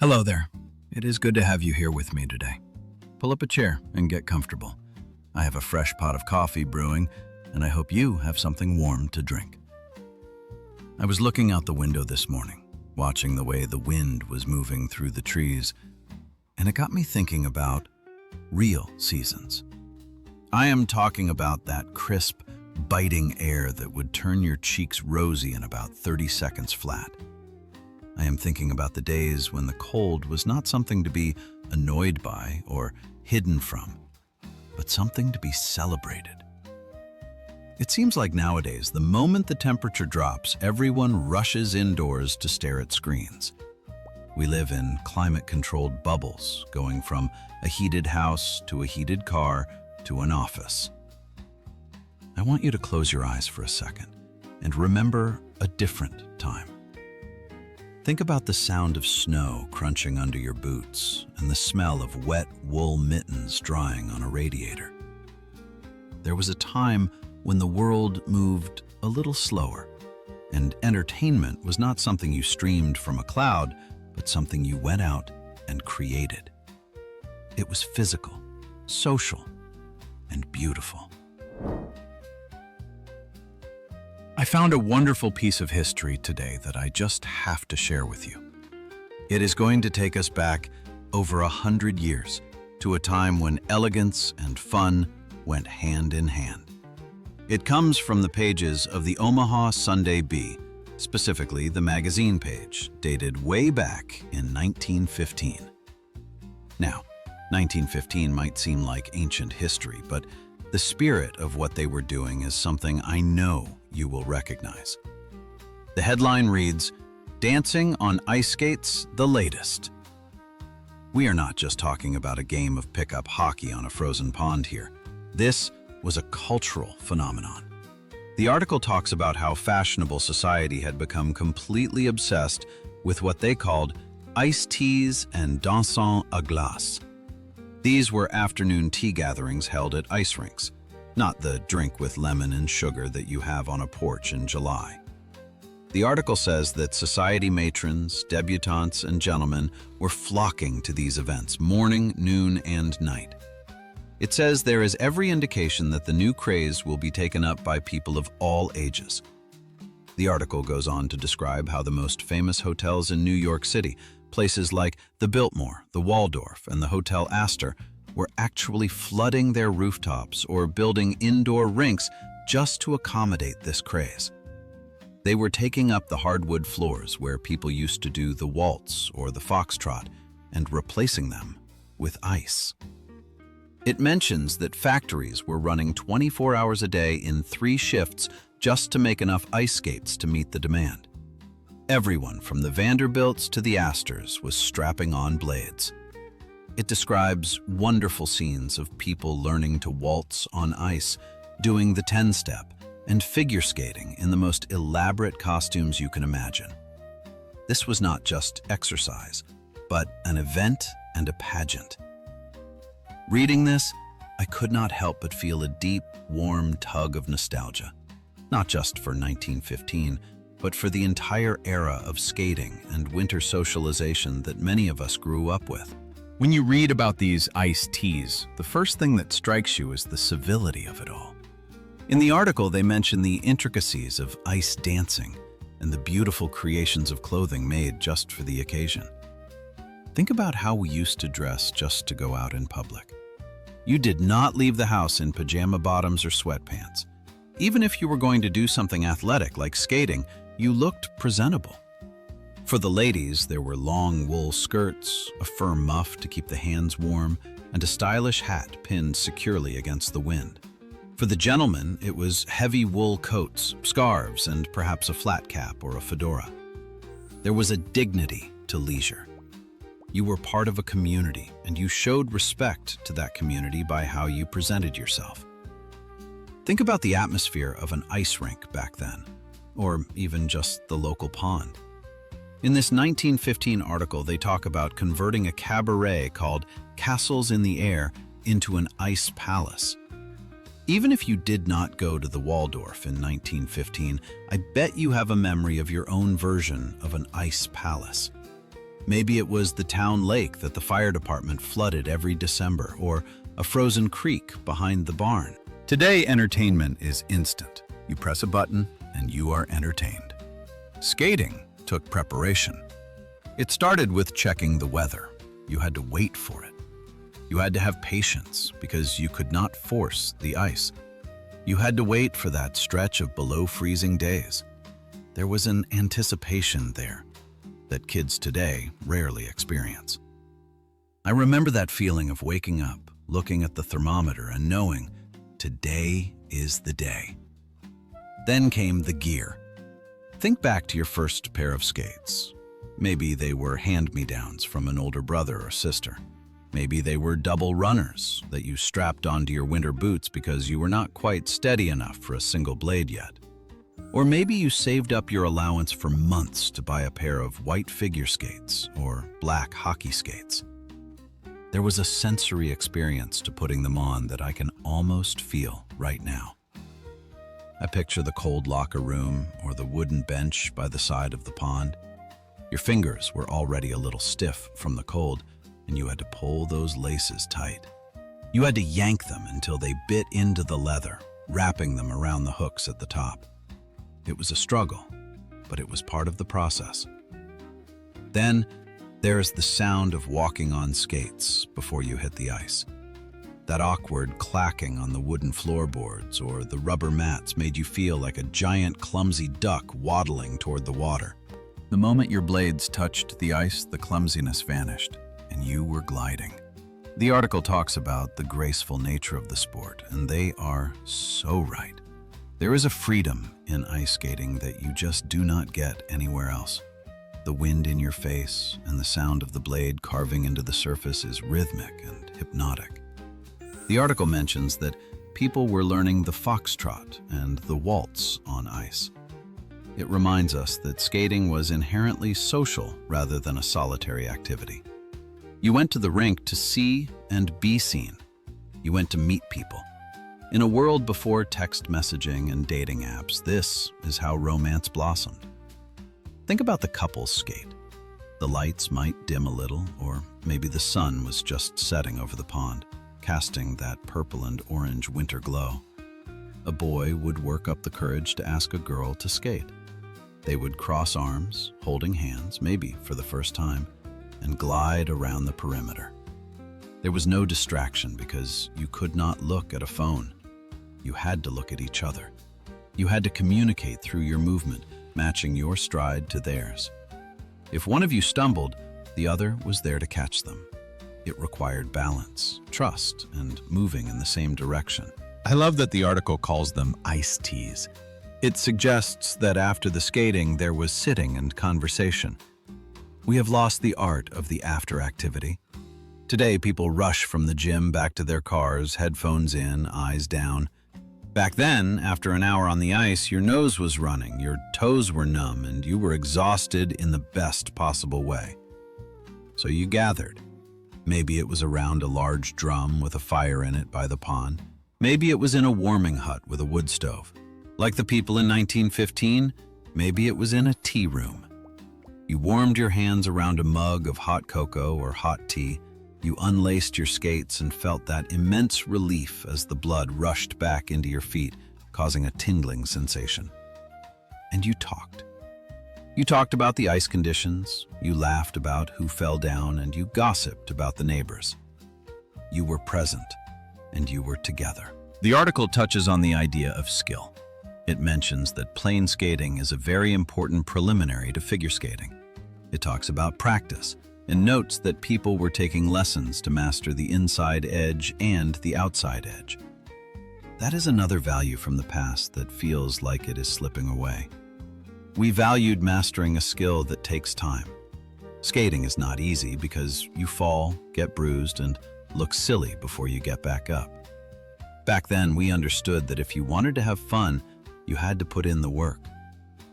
Hello there. It is good to have you here with me today. Pull up a chair and get comfortable. I have a fresh pot of coffee brewing, and I hope you have something warm to drink. I was looking out the window this morning, watching the way the wind was moving through the trees, and it got me thinking about real seasons. I am talking about that crisp, biting air that would turn your cheeks rosy in about 30 seconds flat. I am thinking about the days when the cold was not something to be annoyed by or hidden from, but something to be celebrated. It seems like nowadays, the moment the temperature drops, everyone rushes indoors to stare at screens. We live in climate-controlled bubbles, going from a heated house to a heated car to an office. I want you to close your eyes for a second and remember a different time. Think about the sound of snow crunching under your boots and the smell of wet wool mittens drying on a radiator. There was a time when the world moved a little slower, and entertainment was not something you streamed from a cloud, but something you went out and created. It was physical, social, and beautiful. I found a wonderful piece of history today that I just have to share with you. It is going to take us back over 100 years to a time when elegance and fun went hand in hand. It comes from the pages of the Omaha Sunday Bee, specifically the magazine page, dated way back in 1915. Now, 1915 might seem like ancient history, but the spirit of what they were doing is something I know you will recognize. The headline reads, "Dancing on Ice Skates, the Latest." We are not just talking about a game of pickup hockey on a frozen pond here. This was a cultural phenomenon. The article talks about how fashionable society had become completely obsessed with what they called ice teas and dansons à glace. These were afternoon tea gatherings held at ice rinks, not the drink with lemon and sugar that you have on a porch in July. The article says that society matrons, debutantes, and gentlemen were flocking to these events morning, noon, and night. It says there is every indication that the new craze will be taken up by people of all ages. The article goes on to describe how the most famous hotels in New York City, places like the Biltmore, the Waldorf, and the Hotel Astor, were actually flooding their rooftops or building indoor rinks just to accommodate this craze. They were taking up the hardwood floors where people used to do the waltz or the foxtrot and replacing them with ice. It mentions that factories were running 24 hours a day in 3 shifts just to make enough ice skates to meet the demand. Everyone from the Vanderbilts to the Astors was strapping on blades. It describes wonderful scenes of people learning to waltz on ice, doing the 10-step, and figure skating in the most elaborate costumes you can imagine. This was not just exercise, but an event and a pageant. Reading this, I could not help but feel a deep, warm tug of nostalgia, not just for 1915, but for the entire era of skating and winter socialization that many of us grew up with. When you read about these ice teas, the first thing that strikes you is the civility of it all. In the article, they mention the intricacies of ice dancing and the beautiful creations of clothing made just for the occasion. Think about how we used to dress just to go out in public. You did not leave the house in pajama bottoms or sweatpants. Even if you were going to do something athletic like skating, you looked presentable. For the ladies, there were long wool skirts, a fur muff to keep the hands warm, and a stylish hat pinned securely against the wind. For the gentlemen, it was heavy wool coats, scarves, and perhaps a flat cap or a fedora. There was a dignity to leisure. You were part of a community, and you showed respect to that community by how you presented yourself. Think about the atmosphere of an ice rink back then, or even just the local pond. In this 1915 article, they talk about converting a cabaret called Castles in the Air into an ice palace. Even if you did not go to the Waldorf in 1915, I bet you have a memory of your own version of an ice palace. Maybe it was the town lake that the fire department flooded every December, or a frozen creek behind the barn. Today, entertainment is instant. You press a button and you are entertained. Skating took preparation. It started with checking the weather. You had to wait for it. You had to have patience because you could not force the ice. You had to wait for that stretch of below freezing days. There was an anticipation there that kids today rarely experience. I remember that feeling of waking up, looking at the thermometer and knowing today is the day. Then came the gear. Think back to your first pair of skates. Maybe they were hand-me-downs from an older brother or sister. Maybe they were double runners that you strapped onto your winter boots because you were not quite steady enough for a single blade yet. Or maybe you saved up your allowance for months to buy a pair of white figure skates or black hockey skates. There was a sensory experience to putting them on that I can almost feel right now. I picture the cold locker room or the wooden bench by the side of the pond. Your fingers were already a little stiff from the cold, and you had to pull those laces tight. You had to yank them until they bit into the leather, wrapping them around the hooks at the top. It was a struggle, but it was part of the process. Then there's the sound of walking on skates before you hit the ice. That awkward clacking on the wooden floorboards or the rubber mats made you feel like a giant clumsy duck waddling toward the water. The moment your blades touched the ice, the clumsiness vanished, and you were gliding. The article talks about the graceful nature of the sport, and they are so right. There is a freedom in ice skating that you just do not get anywhere else. The wind in your face and the sound of the blade carving into the surface is rhythmic and hypnotic. The article mentions that people were learning the foxtrot and the waltz on ice. It reminds us that skating was inherently social rather than a solitary activity. You went to the rink to see and be seen. You went to meet people. In a world before text messaging and dating apps, this is how romance blossomed. Think about the couples skate. The lights might dim a little, or maybe the sun was just setting over the pond, casting that purple and orange winter glow. A boy would work up the courage to ask a girl to skate. They would cross arms, holding hands, maybe for the first time, and glide around the perimeter. There was no distraction because you could not look at a phone. You had to look at each other. You had to communicate through your movement, matching your stride to theirs. If one of you stumbled, the other was there to catch them. It required balance, trust, and moving in the same direction. I love that the article calls them ice teas. It suggests that after the skating, there was sitting and conversation. We have lost the art of the after activity. Today, people rush from the gym back to their cars, headphones in, eyes down. Back then, after an hour on the ice, your nose was running, your toes were numb, and you were exhausted in the best possible way. So you gathered. Maybe it was around a large drum with a fire in it by the pond. Maybe it was in a warming hut with a wood stove. Like the people in 1915, maybe it was in a tea room. You warmed your hands around a mug of hot cocoa or hot tea. You unlaced your skates and felt that immense relief as the blood rushed back into your feet, causing a tingling sensation. And you talked. You talked about the ice conditions, you laughed about who fell down, and you gossiped about the neighbors. You were present, and you were together. The article touches on the idea of skill. It mentions that plain skating is a very important preliminary to figure skating. It talks about practice, and notes that people were taking lessons to master the inside edge and the outside edge. That is another value from the past that feels like it is slipping away. We valued mastering a skill that takes time. Skating is not easy because you fall, get bruised, and look silly before you get back up. Back then, we understood that if you wanted to have fun, you had to put in the work.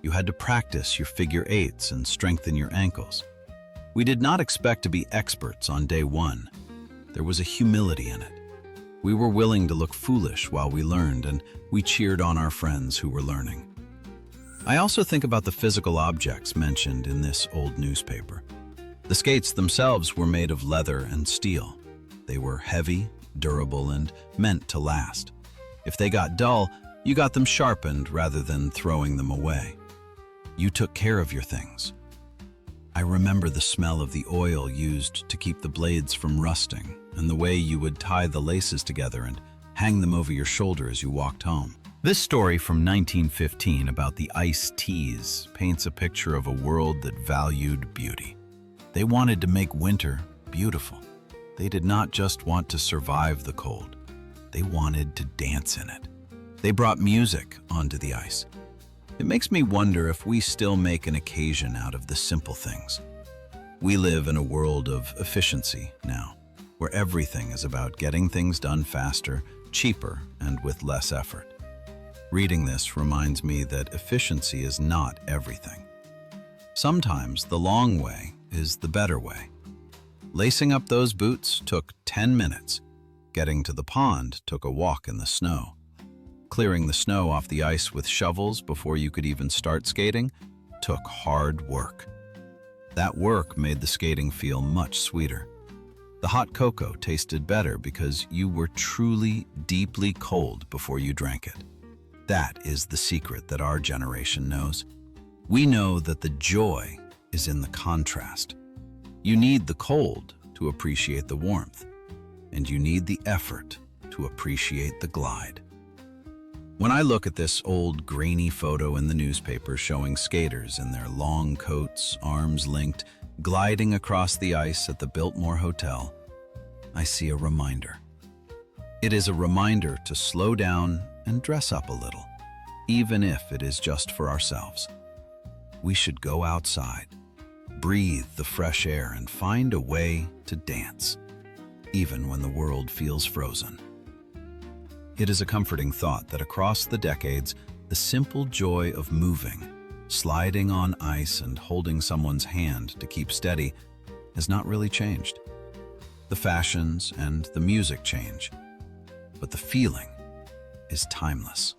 You had to practice your figure eights and strengthen your ankles. We did not expect to be experts on day one. There was a humility in it. We were willing to look foolish while we learned, and we cheered on our friends who were learning. I also think about the physical objects mentioned in this old newspaper. The skates themselves were made of leather and steel. They were heavy, durable, and meant to last. If they got dull, you got them sharpened rather than throwing them away. You took care of your things. I remember the smell of the oil used to keep the blades from rusting, and the way you would tie the laces together and hang them over your shoulder as you walked home. This story from 1915 about the Ice Teas paints a picture of a world that valued beauty. They wanted to make winter beautiful. They did not just want to survive the cold. They wanted to dance in it. They brought music onto the ice. It makes me wonder if we still make an occasion out of the simple things. We live in a world of efficiency now, where everything is about getting things done faster, cheaper, and with less effort. Reading this reminds me that efficiency is not everything. Sometimes the long way is the better way. Lacing up those boots took 10 minutes. Getting to the pond took a walk in the snow. Clearing the snow off the ice with shovels before you could even start skating took hard work. That work made the skating feel much sweeter. The hot cocoa tasted better because you were truly, deeply cold before you drank it. That is the secret that our generation knows. We know that the joy is in the contrast. You need the cold to appreciate the warmth, and you need the effort to appreciate the glide. When I look at this old grainy photo in the newspaper showing skaters in their long coats, arms linked, gliding across the ice at the Biltmore Hotel, I see a reminder. It is a reminder to slow down and dress up a little, even if it is just for ourselves. We should go outside, breathe the fresh air, and find a way to dance, even when the world feels frozen. It is a comforting thought that across the decades, the simple joy of moving, sliding on ice, and holding someone's hand to keep steady has not really changed. The fashions and the music change, but the feeling is timeless.